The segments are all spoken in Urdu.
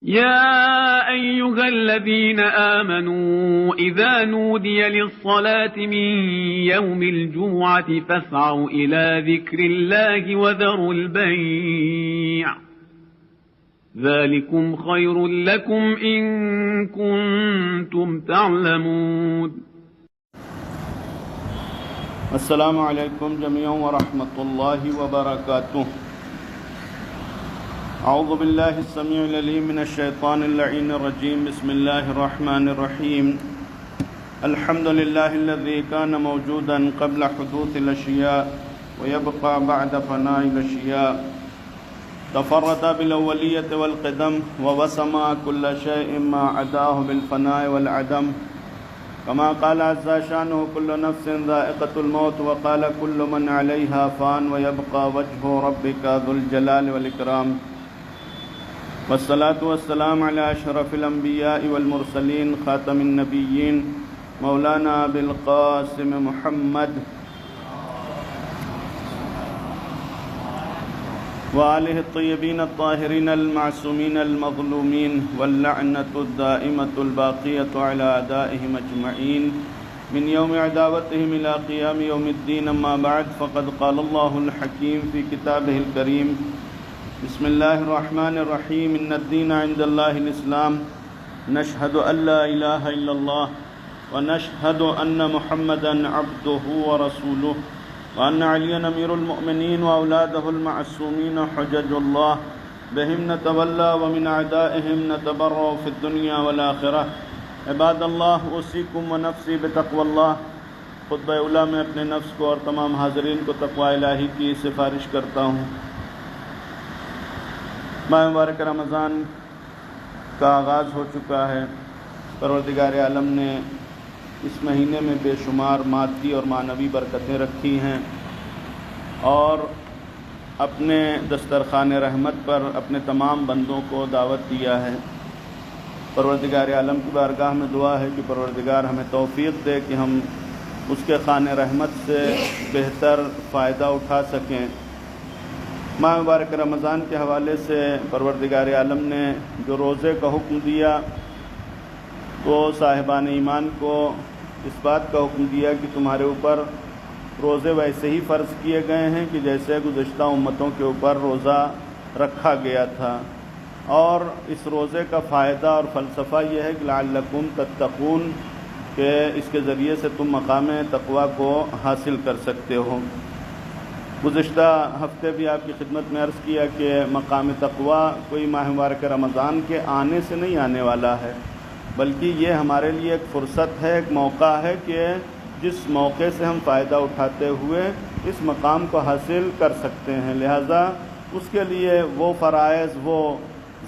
يا أيها الذين آمنوا إذا نودي للصلاة من يوم الجمعة فاسعوا إلى ذكر الله وذروا البيع ذلكم خير لكم إن كنتم تعلمون. السلام علیکم جميعا ورحمۃ اللہ وبرکاتہ. اعوذ باللہ السمیع العلیم من الشیطان اللعین الرجیم. بسم اللہ الرحمن الرحیم. الحمد للہ الذی کان موجودا قبل حدوث الاشیاء ویبقى بعد فناء الاشیاء. تفرد بالاولیۃ والقدم ووسم كل شیء ما عداه بالفناء والعدم. كما قال عز شانه كل نفس ذائقة الموت وقال كل من عليها فان ويبقى وجه ربك ذو الجلال والإكرام. والصلاة والسلام على أشرف الأنبياء والمرسلين خاتم النبيين مولانا أبي القاسم محمد وآله الطيبين الطاهرين المعصومين المظلومين واللعنة الدائمة الباقية على أعدائهم أجمعين من يوم عداوتهم إلى قيام يوم الدين. أما بعد فقد قال الله الحكيم في كتابه الكريم. بسم الله الرحمن الرحيم. إن الدين عند الله الإسلام. نشهد أن لا إله إلا الله ونشهد أن محمدا عبده ورسوله وأن عليا أمير المؤمنين وأولاده المعصومين حجج الله بهم نتولى ومن أعدائهم نتبرأ في الدنيا والآخرة. عباد الله أوصيكم ونفسي بتقوى الله. خطبہ اولیٰ میں اپنے نفس کو اور تمام حاضرین کو تقوی الہی کی سفارش کرتا ہوں. ماہ مبارک رمضان کا آغاز ہو چکا ہے. پروردگار عالم نے اس مہینے میں بے شمار مادی اور معنوی برکتیں رکھی ہیں اور اپنے دسترخوان رحمت پر اپنے تمام بندوں کو دعوت دیا ہے. پروردگار عالم کی بارگاہ میں دعا ہے کہ پروردگار ہمیں توفیق دے کہ ہم اس کے خوان رحمت سے بہتر فائدہ اٹھا سکیں. ماہ مبارک رمضان کے حوالے سے پروردگار عالم نے جو روزے کا حکم دیا تو صاحبان ایمان کو اس بات کا حکم دیا کہ تمہارے اوپر روزے ویسے ہی فرض کیے گئے ہیں کہ جیسے گزشتہ امتوں کے اوپر روزہ رکھا گیا تھا. اور اس روزے کا فائدہ اور فلسفہ یہ ہے کہ لعلکم تتقون، کہ اس کے ذریعے سے تم مقام تقوی کو حاصل کر سکتے ہو. گزشتہ ہفتے بھی آپ کی خدمت میں عرض کیا کہ مقام تقوی کوئی ماہ مبارک رمضان کے آنے سے نہیں آنے والا ہے، بلکہ یہ ہمارے لیے ایک فرصت ہے، ایک موقع ہے کہ جس موقع سے ہم فائدہ اٹھاتے ہوئے اس مقام کو حاصل کر سکتے ہیں. لہذا اس کے لیے وہ فرائض، وہ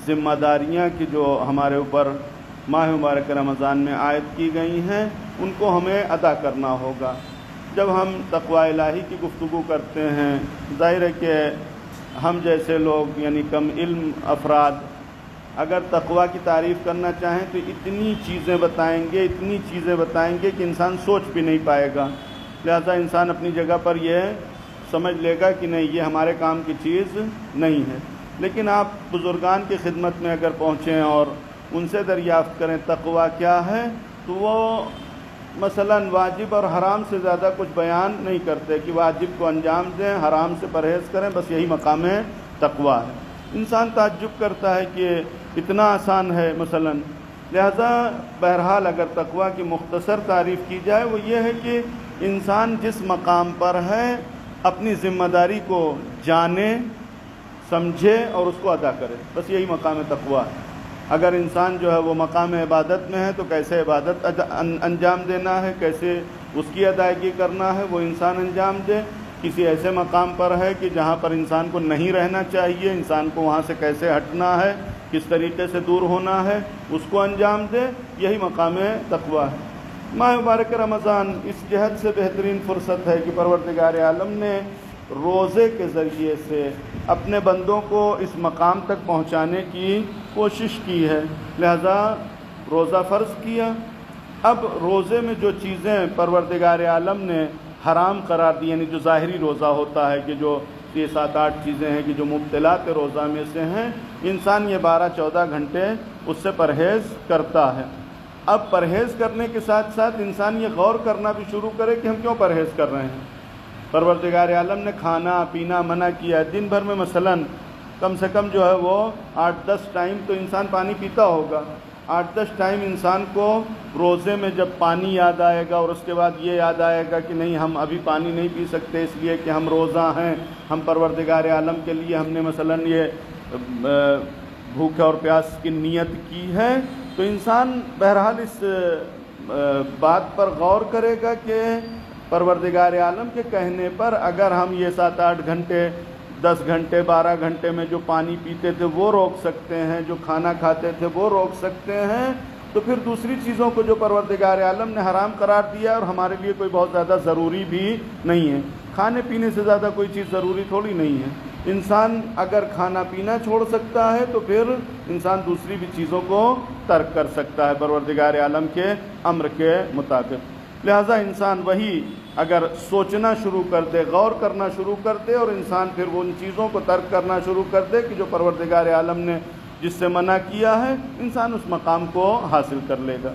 ذمہ داریاں کہ جو ہمارے اوپر ماہ مبارک رمضان میں عائد کی گئی ہیں ان کو ہمیں ادا کرنا ہوگا. جب ہم تقوی الہی کی گفتگو کرتے ہیں، ظاہر ہے کہ ہم جیسے لوگ یعنی کم علم افراد اگر تقوی کی تعریف کرنا چاہیں تو اتنی چیزیں بتائیں گے کہ انسان سوچ بھی نہیں پائے گا. لہذا انسان اپنی جگہ پر یہ سمجھ لے گا کہ نہیں، یہ ہمارے کام کی چیز نہیں ہے. لیکن آپ بزرگان کی خدمت میں اگر پہنچیں اور ان سے دریافت کریں تقوی کیا ہے تو وہ مثلا واجب اور حرام سے زیادہ کچھ بیان نہیں کرتے کہ واجب کو انجام دیں، حرام سے پرہیز کریں، بس یہی مقام تقوی ہے. انسان تعجب کرتا ہے کہ اتنا آسان ہے مثلا. لہذا بہرحال اگر تقوی کی مختصر تعریف کی جائے وہ یہ ہے کہ انسان جس مقام پر ہے اپنی ذمہ داری کو جانے، سمجھے اور اس کو ادا کرے، بس یہی مقام تقوی ہے. اگر انسان جو ہے وہ مقام عبادت میں ہے تو کیسے عبادت انجام دینا ہے، کیسے اس کی ادائیگی کرنا ہے وہ انسان انجام دے. کسی ایسے مقام پر ہے کہ جہاں پر انسان کو نہیں رہنا چاہیے، انسان کو وہاں سے کیسے ہٹنا ہے، کس طریقے سے دور ہونا ہے، اس کو انجام دے. یہی مقام تقوی ہے. ماہ مبارک رمضان اس جہت سے بہترین فرصت ہے کہ پروردگار عالم نے روزے کے ذریعے سے اپنے بندوں کو اس مقام تک پہنچانے کی کوشش کی ہے. لہذا روزہ فرض کیا. اب روزے میں جو چیزیں پروردگار عالم نے حرام قرار دی، یعنی جو ظاہری روزہ ہوتا ہے کہ جو یہ 7-8 چیزیں ہیں کہ جو مبطلات روزہ میں سے ہیں، انسان یہ 12-14 گھنٹے اس سے پرہیز کرتا ہے۔ اب پرہیز کرنے کے ساتھ ساتھ انسان یہ غور کرنا بھی شروع کرے کہ ہم کیوں پرہیز کر رہے ہیں۔ پروردگار عالم نے کھانا پینا منع کیا ہے، دن بھر میں مثلاً کم سے کم جو ہے وہ 8-10 ٹائم تو انسان پانی پیتا ہوگا۔ 8-10 ٹائم انسان کو روزے میں جب پانی یاد آئے گا اور اس کے بعد یہ یاد آئے گا کہ نہیں ہم ابھی پانی نہیں پی سکتے اس لیے کہ ہم روزہ ہیں، ہم پروردگار عالم کے لیے ہم نے مثلاً یہ بھوک اور پیاس کی نیت کی ہے، تو انسان بہرحال اس بات پر غور کرے گا کہ پروردگار عالم کے کہنے پر اگر ہم یہ 7-8 گھنٹے 10 گھنٹے 12 گھنٹے میں جو پانی پیتے تھے وہ روک سکتے ہیں، جو کھانا کھاتے تھے وہ روک سکتے ہیں، تو پھر دوسری چیزوں کو جو پروردگار عالم نے حرام قرار دیا اور ہمارے لیے کوئی بہت زیادہ ضروری بھی نہیں ہے۔ کھانے پینے سے زیادہ کوئی چیز ضروری تھوڑی نہیں ہے۔ انسان اگر کھانا پینا چھوڑ سکتا ہے تو پھر انسان دوسری بھی چیزوں کو ترک کر سکتا ہے پروردگار عالم کے امر کے مطابق۔ لہٰذا انسان وہی اگر سوچنا شروع کر دے، غور کرنا شروع کر دے اور انسان پھر وہ ان چیزوں کو ترک کرنا شروع کر دے کہ جو پروردگار عالم نے جس سے منع کیا ہے، انسان اس مقام کو حاصل کر لے گا۔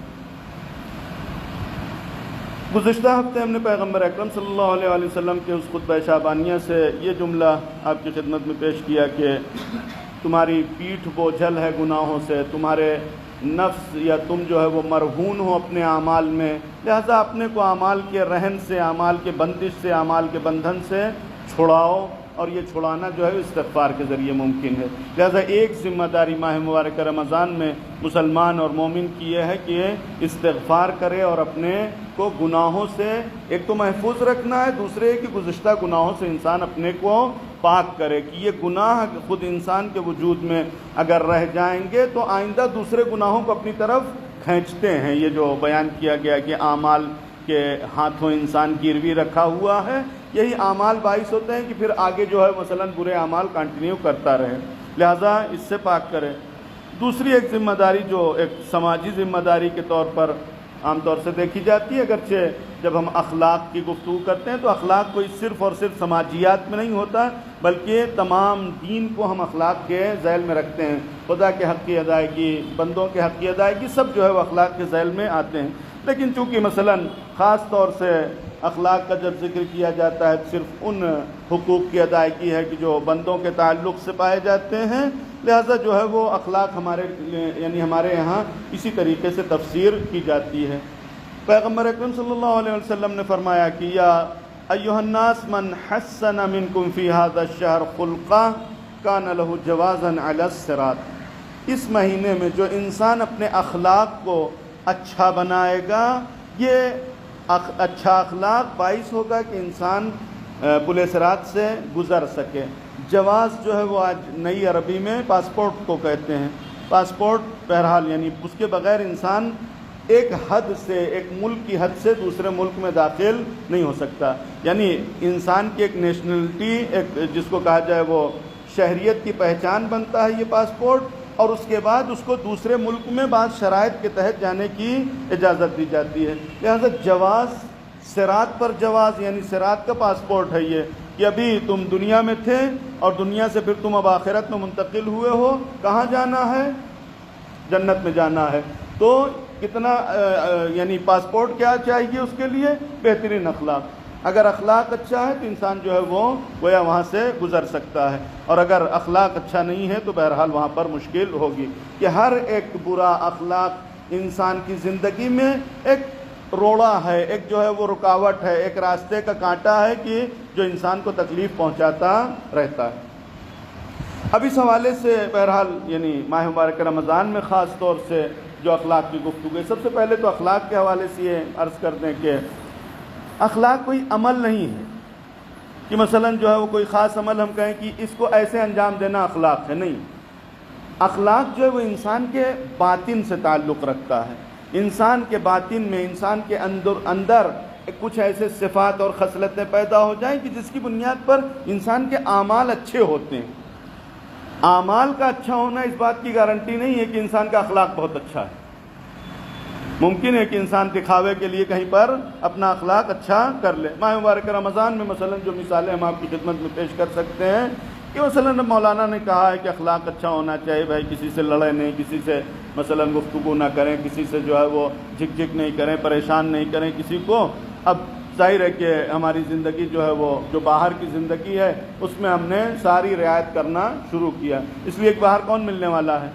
گزشتہ ہفتے ہم نے پیغمبر اکرم صلی اللہ علیہ وآلہ وسلم کے اس خطبہ شعبانیہ سے یہ جملہ آپ کی خدمت میں پیش کیا کہ تمہاری پیٹھ بوجھل ہے گناہوں سے، تمہارے نفس یا تم جو ہے وہ مرہون ہو اپنے اعمال میں، لہذا اپنے کو اعمال کے رہن سے، اعمال کے بندش سے، اعمال کے بندھن سے چھڑاؤ، اور یہ چھڑانا جو ہے استغفار کے ذریعے ممکن ہے۔ لہذا ایک ذمہ داری ماہ مبارک رمضان میں مسلمان اور مومن کی یہ ہے کہ استغفار کرے اور اپنے کو گناہوں سے ایک تو محفوظ رکھنا ہے، دوسرے کہ گزشتہ گناہوں سے انسان اپنے کو پاک کرے کہ یہ گناہ خود انسان کے وجود میں اگر رہ جائیں گے تو آئندہ دوسرے گناہوں کو اپنی طرف کھینچتے ہیں۔ یہ جو بیان کیا گیا کہ اعمال کے ہاتھوں انسان گروی رکھا ہوا ہے، یہی اعمال باعث ہوتے ہیں کہ پھر آگے جو ہے مثلاً برے اعمال کنٹینیو کرتا رہے، لہذا اس سے پاک کرے۔ دوسری ایک ذمہ داری جو ایک سماجی ذمہ داری کے طور پر عام طور سے دیکھی جاتی ہے، اگرچہ جب ہم اخلاق کی گفتگو کرتے ہیں تو اخلاق کوئی صرف اور صرف سماجیات میں نہیں ہوتا، بلکہ تمام دین کو ہم اخلاق کے ذیل میں رکھتے ہیں۔ خدا کے حق کی ادائیگی، بندوں کے حق کی ادائیگی، سب جو ہے وہ اخلاق کے ذیل میں آتے ہیں۔ لیکن چونکہ مثلاً خاص طور سے اخلاق کا جب ذکر کیا جاتا ہے صرف ان حقوق کی ادائیگی ہے کہ جو بندوں کے تعلق سے پائے جاتے ہیں، لہذا جو ہے وہ اخلاق ہمارے یہاں اسی طریقے سے تفسیر کی جاتی ہے۔ پیغمبر اکرم صلی اللہ علیہ وسلم نے فرمایا کہ یا ایھا الناس من حسن منکم فی ھذا الشہر خلقہ کان لہ جوازا علی الصراط۔ اس مہینے میں جو انسان اپنے اخلاق کو اچھا بنائے گا، یہ اچھا اخلاق باعث ہوگا کہ انسان پل صراط سے گزر سکے۔ جواز جو ہے وہ آج نئی عربی میں پاسپورٹ کو کہتے ہیں۔ پاسپورٹ بہرحال یعنی اس کے بغیر انسان ایک حد سے، ایک ملک کی حد سے دوسرے ملک میں داخل نہیں ہو سکتا۔ یعنی انسان کی ایک نیشنلٹی، ایک جس کو کہا جائے وہ شہریت کی پہچان بنتا ہے یہ پاسپورٹ، اور اس کے بعد اس کو دوسرے ملک میں بعض شرائط کے تحت جانے کی اجازت دی جاتی ہے۔ لہذا جواز، صراط پر جواز یعنی صراط کا پاسپورٹ ہے یہ کہ ابھی تم دنیا میں تھے اور دنیا سے پھر تم اب آخرت میں منتقل ہوئے ہو، کہاں جانا ہے؟ جنت میں جانا ہے۔ تو کتنا یعنی پاسپورٹ کیا چاہیے اس کے لیے؟ بہترین اخلاق۔ اگر اخلاق اچھا ہے تو انسان جو ہے وہ گویا وہاں سے گزر سکتا ہے، اور اگر اخلاق اچھا نہیں ہے تو بہرحال وہاں پر مشکل ہوگی کہ ہر ایک برا اخلاق انسان کی زندگی میں ایک روڑا ہے، ایک جو ہے وہ رکاوٹ ہے، ایک راستے کا کانٹا ہے کہ جو انسان کو تکلیف پہنچاتا رہتا ہے۔ اب اس حوالے سے بہرحال یعنی ماہ مبارک رمضان میں خاص طور سے جو اخلاق کی گفتگو ہے، سب سے پہلے تو اخلاق کے حوالے سے یہ عرض کر دیں کہ اخلاق کوئی عمل نہیں ہے کہ مثلا جو ہے وہ کوئی خاص عمل ہم کہیں کہ اس کو ایسے انجام دینا اخلاق ہے، نہیں۔ اخلاق جو ہے وہ انسان کے باطن سے تعلق رکھتا ہے۔ انسان کے باطن میں، انسان کے اندر کچھ ایسے صفات اور خصلتیں پیدا ہو جائیں کہ جس کی بنیاد پر انسان کے اعمال اچھے ہوتے ہیں۔ اعمال کا اچھا ہونا اس بات کی گارنٹی نہیں ہے کہ انسان کا اخلاق بہت اچھا ہے۔ ممکن ہے کہ انسان دکھاوے کے لیے کہیں پر اپنا اخلاق اچھا کر لے۔ ماہ مبارک رمضان میں مثلا جو مثالیں ہم آپ کی خدمت میں پیش کر سکتے ہیں کہ مثلا مولانا نے کہا ہے کہ اخلاق اچھا ہونا چاہیے، بھائی کسی سے لڑے نہیں، کسی سے مثلا گفتگو نہ کریں، کسی سے جو ہے وہ جھک جھک نہیں کریں، پریشان نہیں کریں کسی کو۔ اب ظاہر ہے کہ ہماری زندگی جو ہے وہ جو باہر کی زندگی ہے اس میں ہم نے ساری رعایت کرنا شروع کیا، اس لیے ایک باہر کون ملنے والا ہے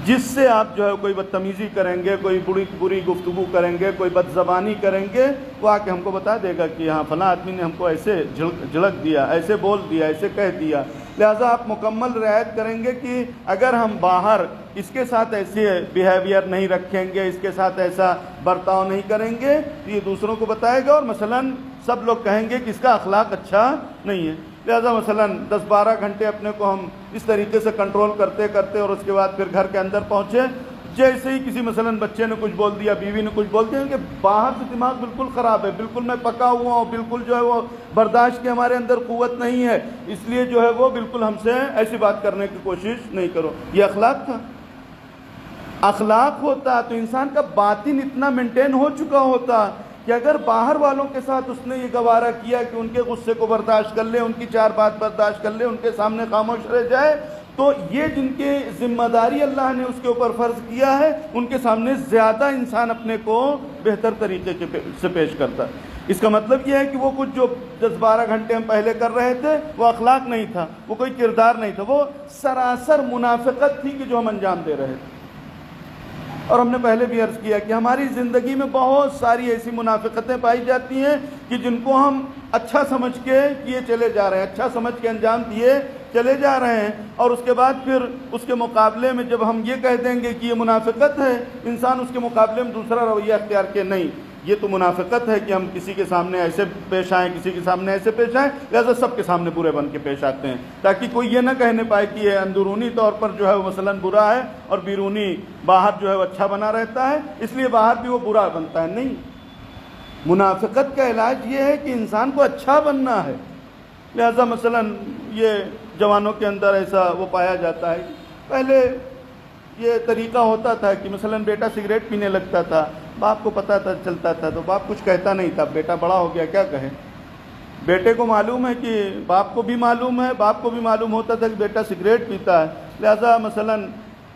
جس سے آپ جو ہے کوئی بدتمیزی کریں گے، کوئی بری گفتگو کریں گے، کوئی بد زبانی کریں گے، وہ آ کے ہم کو بتا دے گا کہ ہاں فلاں آدمی نے ہم کو ایسے جھڑک دیا، ایسے بول دیا، ایسے کہہ دیا۔ لہٰذا آپ مکمل رعایت کریں گے کہ اگر ہم باہر اس کے ساتھ ایسے بیہیویئر نہیں رکھیں گے، اس کے ساتھ ایسا برتاؤ نہیں کریں گے تو یہ دوسروں کو بتائے گا اور مثلاً سب لوگ کہیں گے کہ اس کا اخلاق اچھا نہیں ہے۔ لہٰذا مثلاً 10-12 گھنٹے اپنے کو ہم اس طریقے سے کنٹرول کرتے کرتے اور اس کے بعد پھر گھر کے اندر پہنچے، جیسے ہی کسی مثلاً بچے نے کچھ بول دیا، بیوی نے کچھ بول دیا، کہ باہر سے دماغ بالکل خراب ہے، بالکل میں پکا ہوا ہوں، بالکل جو ہے وہ برداشت کی ہمارے اندر قوت نہیں ہے، اس لیے جو ہے وہ بالکل ہم سے ایسی بات کرنے کی کوشش نہیں کرو۔ یہ اخلاق تھا؟ اخلاق ہوتا تو انسان کا باطن اتنا مینٹین ہو چکا ہوتا کہ اگر باہر والوں کے ساتھ اس نے یہ گوارا کیا کہ ان کے غصے کو برداشت کر لے، ان کی 4 بات برداشت کر لے، ان کے سامنے خاموش رہ جائے، تو یہ جن کے ذمہ داری اللہ نے اس کے اوپر فرض کیا ہے ان کے سامنے زیادہ انسان اپنے کو بہتر طریقے سے پیش کرتا ہے۔ اس کا مطلب یہ ہے کہ وہ کچھ جو 10-12 گھنٹے ہم پہلے کر رہے تھے وہ اخلاق نہیں تھا، وہ کوئی کردار نہیں تھا، وہ سراسر منافقت تھی کہ جو ہم انجام دے رہے تھے۔ اور ہم نے پہلے بھی عرض کیا کہ ہماری زندگی میں بہت ساری ایسی منافقتیں پائی جاتی ہیں کہ جن کو ہم اچھا سمجھ کے کیے چلے جا رہے ہیں، اچھا سمجھ کے انجام دیے چلے جا رہے ہیں، اور اس کے بعد پھر اس کے مقابلے میں جب ہم یہ کہہ دیں گے کہ یہ منافقت ہے، انسان اس کے مقابلے میں دوسرا رویہ اختیار کے نہیں، یہ تو منافقت ہے کہ ہم کسی کے سامنے ایسے پیش آئیں، کسی کے سامنے ایسے پیش آئیں، لہذا سب کے سامنے برے بن کے پیش آتے ہیں تاکہ کوئی یہ نہ کہنے پائے کہ یہ اندرونی طور پر جو ہے وہ مثلاً برا ہے اور بیرونی باہر جو ہے وہ اچھا بنا رہتا ہے، اس لیے باہر بھی وہ برا بنتا ہے۔ نہیں، منافقت کا علاج یہ ہے کہ انسان کو اچھا بننا ہے۔ لہذا مثلاً یہ جوانوں کے اندر ایسا وہ پایا جاتا ہے، پہلے یہ طریقہ ہوتا تھا کہ مثلاً بیٹا سگریٹ پینے لگتا تھا، باپ کو پتہ تھا چلتا تھا تو باپ کچھ کہتا نہیں تھا، بیٹا بڑا ہو گیا کیا کہے، بیٹے کو معلوم ہے کہ باپ کو بھی معلوم ہے، باپ کو بھی معلوم ہوتا تھا کہ بیٹا سگریٹ پیتا ہے، لہذا مثلاً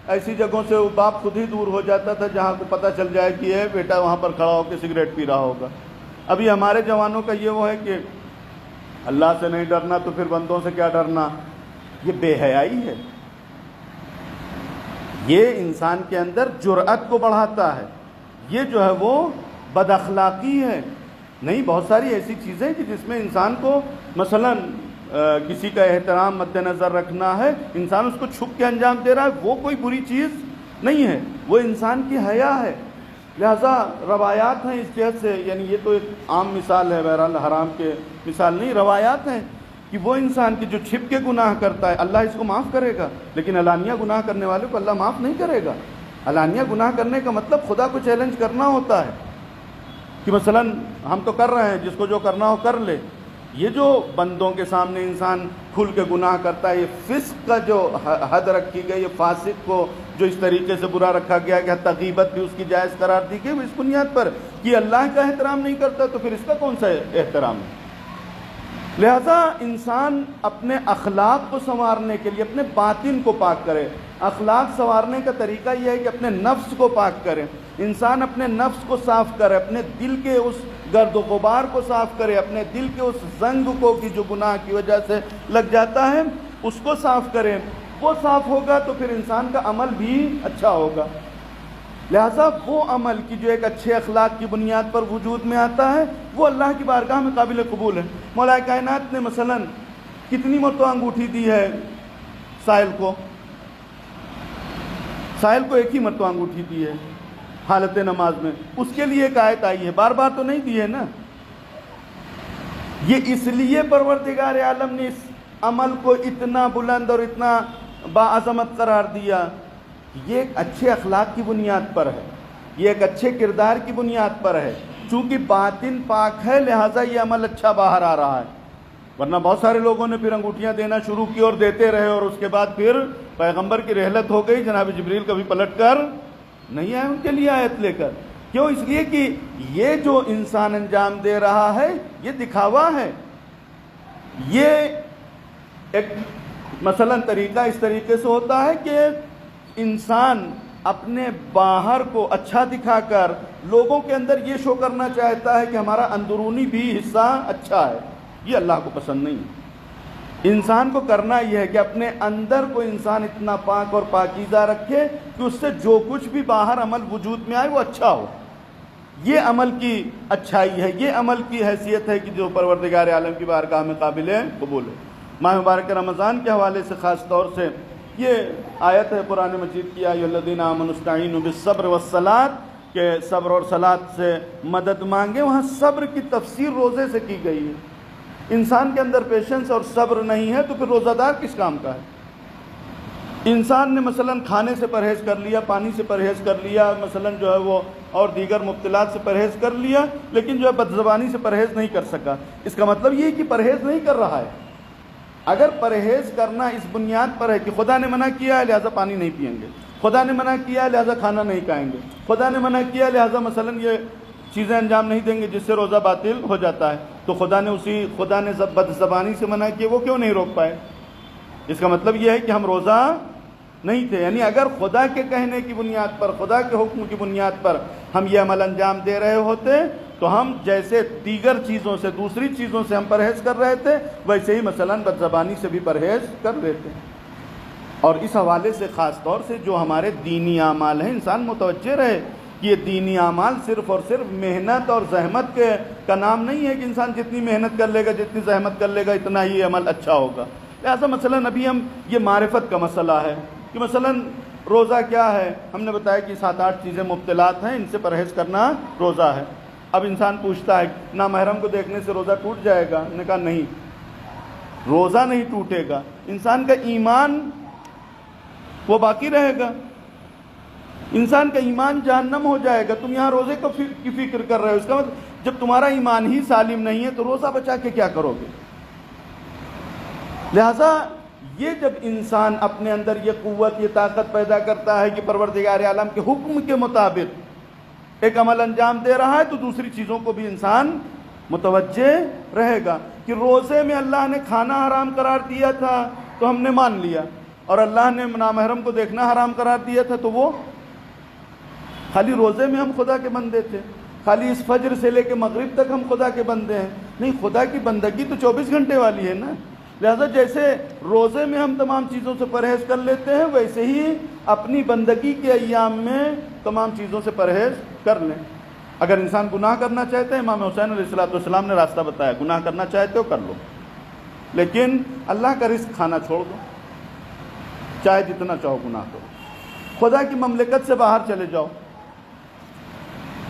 ایسی جگہوں سے وہ باپ خود ہی دور ہو جاتا تھا جہاں کو پتہ چل جائے کہ یہ بیٹا وہاں پر کھڑا ہو کے سگریٹ پی رہا ہوگا۔ ابھی ہمارے جوانوں کا یہ وہ ہے کہ اللہ سے نہیں ڈرنا تو پھر بندوں سے کیا ڈرنا، یہ بے حیائی ہے، یہ انسان کے اندر جرأت کو بڑھاتا ہے، یہ جو ہے وہ بد اخلاقی ہے۔ نہیں، بہت ساری ایسی چیزیں کہ جس میں انسان کو مثلاً کسی کا احترام مد نظر رکھنا ہے، انسان اس کو چھپ کے انجام دے رہا ہے، وہ کوئی بری چیز نہیں ہے، وہ انسان کی حیا ہے۔ لہذا روایات ہیں اس جہت سے، یعنی یہ تو ایک عام مثال ہے، بہرحال حرام کے مثال نہیں، روایات ہیں کہ وہ انسان کی جو چھپ کے گناہ کرتا ہے اللہ اس کو معاف کرے گا، لیکن علانیہ گناہ کرنے والے کو اللہ معاف نہیں کرے گا۔ علانیہ گناہ کرنے کا مطلب خدا کو چیلنج کرنا ہوتا ہے کہ مثلاً ہم تو کر رہے ہیں، جس کو جو کرنا ہو کر لے۔ یہ جو بندوں کے سامنے انسان کھل کے گناہ کرتا ہے، یہ فسق کا جو حد رکھی گئی، یہ فاسق کو جو اس طریقے سے برا رکھا گیا کہ حتی غیبت بھی اس کی جائز قرار دی گئی، اس بنیاد پر کہ اللہ کا احترام نہیں کرتا تو پھر اس کا کون سا احترام ہے۔ لہذا انسان اپنے اخلاق کو سنوارنے کے لیے اپنے باطن کو پاک کرے۔ اخلاق سنوارنے کا طریقہ یہ ہے کہ اپنے نفس کو پاک کرے، انسان اپنے نفس کو صاف کرے، اپنے دل کے اس گرد و غبار کو صاف کرے، اپنے دل کے اس زنگ کو کہ جو گناہ کی وجہ سے لگ جاتا ہے اس کو صاف کرے۔ وہ صاف ہوگا تو پھر انسان کا عمل بھی اچھا ہوگا۔ لہذا وہ عمل کی جو ایک اچھے اخلاق کی بنیاد پر وجود میں آتا ہے وہ اللہ کی بارگاہ میں قابل قبول ہے۔ مولا کائنات نے مثلاً کتنی مرتبہ انگوٹھی دی ہے سائل کو؟ سائل کو ایک ہی مرتبہ انگوٹھی دی ہے حالت نماز میں، اس کے لیے ایک آیت آئی ہے، بار بار تو نہیں دی ہے نا۔ یہ اس لیے پروردگار عالم نے اس عمل کو اتنا بلند اور اتنا باعظمت قرار دیا، یہ ایک اچھے اخلاق کی بنیاد پر ہے، یہ ایک اچھے کردار کی بنیاد پر ہے۔ چونکہ باطن پاک ہے لہٰذا یہ عمل اچھا باہر آ رہا ہے، ورنہ بہت سارے لوگوں نے پھر انگوٹھیاں دینا شروع کی اور دیتے رہے، اور اس کے بعد پھر پیغمبر کی رحلت ہو گئی، جناب جبریل کبھی پلٹ کر نہیں آئے ان کے لیے آیت لے کر. کیوں؟ اس لیے کہ یہ جو انسان انجام دے رہا ہے یہ دکھاوا ہے. یہ ایک مثلا طریقہ اس طریقے سے ہوتا ہے کہ انسان اپنے باہر کو اچھا دکھا کر لوگوں کے اندر یہ شو کرنا چاہتا ہے کہ ہمارا اندرونی بھی حصہ اچھا ہے. یہ اللہ کو پسند نہیں. انسان کو کرنا یہ ہے کہ اپنے اندر کو انسان اتنا پاک اور پاکیزہ رکھے کہ اس سے جو کچھ بھی باہر عمل وجود میں آئے وہ اچھا ہو. یہ عمل کی اچھائی ہے, یہ عمل کی حیثیت ہے کہ جو پروردگار عالم کی بارگاہ میں قابل قبول ہے. ماہ مبارک رمضان کے حوالے سے خاص طور سے یہ آیت ہے قرآن مجید کی, یا ایھا الذین آمنوا استعینوا بالصبر والصلاۃ, کہ صبر اور صلاۃ سے مدد مانگے. وہاں صبر کی تفسیر روزے سے کی گئی ہے. انسان کے اندر پیشنس اور صبر نہیں ہے تو پھر روزہ دار کس کام کا ہے؟ انسان نے مثلا کھانے سے پرہیز کر لیا, پانی سے پرہیز کر لیا, مثلا جو ہے وہ اور دیگر مبتلات سے پرہیز کر لیا, لیکن جو ہے بدزبانی سے پرہیز نہیں کر سکا. اس کا مطلب یہ کہ پرہیز نہیں کر رہا ہے. اگر پرہیز کرنا اس بنیاد پر ہے کہ خدا نے منع کیا ہے لہذا پانی نہیں پئیں گے, خدا نے منع کیا ہے لہذا کھانا نہیں کھائیں گے, خدا نے منع کیا لہذا مثلا یہ چیزیں انجام نہیں دیں گے جس سے روزہ باطل ہو جاتا ہے, تو خدا نے بد زبانی سے منع کیا, وہ کیوں نہیں روک پائے؟ اس کا مطلب یہ ہے کہ ہم روزہ نہیں تھے. یعنی اگر خدا کے کہنے کی بنیاد پر, خدا کے حکم کی بنیاد پر ہم یہ عمل انجام دے رہے ہوتے تو ہم جیسے دیگر چیزوں سے, دوسری چیزوں سے ہم پرہیز کر رہے تھے, ویسے ہی مثلا بد زبانی سے بھی پرہیز کر رہے تھے. اور اس حوالے سے خاص طور سے جو ہمارے دینی اعمال ہیں, انسان متوجہ رہے کہ یہ دینی اعمال صرف اور صرف محنت اور زحمت کا نام نہیں ہے کہ انسان جتنی محنت کر لے گا, جتنی زحمت کر لے گا, اتنا ہی عمل اچھا ہوگا. لہٰذا مثلا ابھی ہم یہ معرفت کا مسئلہ ہے کہ مثلا روزہ کیا ہے, ہم نے بتایا کہ 7-8 چیزیں مبتلات ہیں, ان سے پرہیز کرنا روزہ ہے. اب انسان پوچھتا ہے نامحرم کو دیکھنے سے روزہ ٹوٹ جائے گا؟ ہم نے کہا نہیں, روزہ نہیں ٹوٹے گا, انسان کا ایمان وہ باقی رہے گا. انسان کا ایمان جہنم ہو جائے گا. تم یہاں روزے کی فکر کر رہے ہو, اس کا مطلب جب تمہارا ایمان ہی سالم نہیں ہے تو روزہ بچا کے کیا کرو گے؟ لہذا یہ جب انسان اپنے اندر یہ قوت, یہ طاقت پیدا کرتا ہے کہ پروردگار عالم کے حکم کے مطابق ایک عمل انجام دے رہا ہے, تو دوسری چیزوں کو بھی انسان متوجہ رہے گا. کہ روزے میں اللہ نے کھانا حرام قرار دیا تھا تو ہم نے مان لیا, اور اللہ نے نامحرم کو دیکھنا حرام قرار دیا تھا تو وہ خالی روزے میں ہم خدا کے بندے تھے, خالی اس فجر سے لے کے مغرب تک ہم خدا کے بندے ہیں. نہیں, خدا کی بندگی تو 24 گھنٹے والی ہے نا. لہذا جیسے روزے میں ہم تمام چیزوں سے پرہیز کر لیتے ہیں, ویسے ہی اپنی بندگی کے ایام میں تمام چیزوں سے پرہیز کر لیں. اگر انسان گناہ کرنا چاہتے ہیں, امام حسین علیہ السلام نے راستہ بتایا, گناہ کرنا چاہتے ہو کر لو, لیکن اللہ کا رزق کھانا چھوڑ دو, چاہے جتنا چاہو گناہ کرو. خدا کی مملکت سے باہر چلے جاؤ,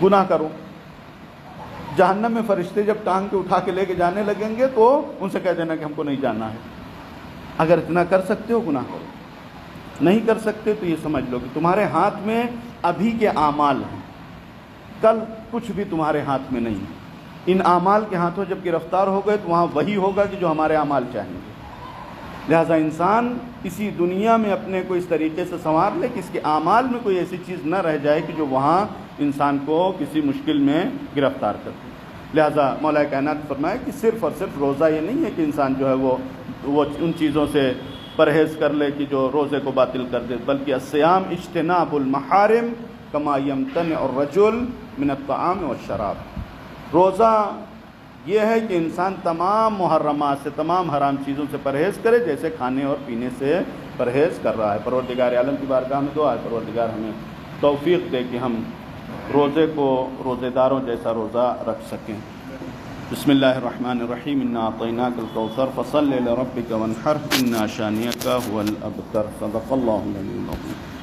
گناہ کرو. جہنم میں فرشتے جب ٹانگ کے اٹھا کے لے کے جانے لگیں گے تو ان سے کہہ دینا کہ ہم کو نہیں جانا ہے. اگر اتنا کر سکتے ہو گناہ کرو, نہیں کر سکتے تو یہ سمجھ لو کہ تمہارے ہاتھ میں ابھی کے اعمال ہیں, کل کچھ بھی تمہارے ہاتھ میں نہیں. ان اعمال کے ہاتھوں جب گرفتار ہو گئے تو وہاں وہی ہوگا کہ جو ہمارے اعمال چاہیں گے. لہٰذا انسان اسی دنیا میں اپنے کو اس طریقے سے سنوار لے کہ اس کے اعمال میں کوئی ایسی چیز نہ رہ جائے کہ جو وہاں انسان کو کسی مشکل میں گرفتار کر دے. لہٰذا مولا کائنات فرمایا کہ صرف اور صرف روزہ یہ نہیں ہے کہ انسان جو ہے وہ ان چیزوں سے پرہیز کر لے کہ جو روزے کو باطل کر دے, بلکہ الصیام اجتناب المحارم کما یمتنع الرجل من الطعام والشراب. روزہ یہ ہے کہ انسان تمام محرمات سے, تمام حرام چیزوں سے پرہیز کرے جیسے کھانے اور پینے سے پرہیز کر رہا ہے. پروردگار عالم کی بارگاہ میں دعا ہے پروردگار ہمیں توفیق دے کہ ہم روزے کو روزے داروں جیسا روزہ رکھ سکیں. بسم اللہ الرحمن الرحیم. انا اعطیناک الکوثر فصل لربک وانحر ان شانئک هو الابتر. صدق اللہ العلی العظیم.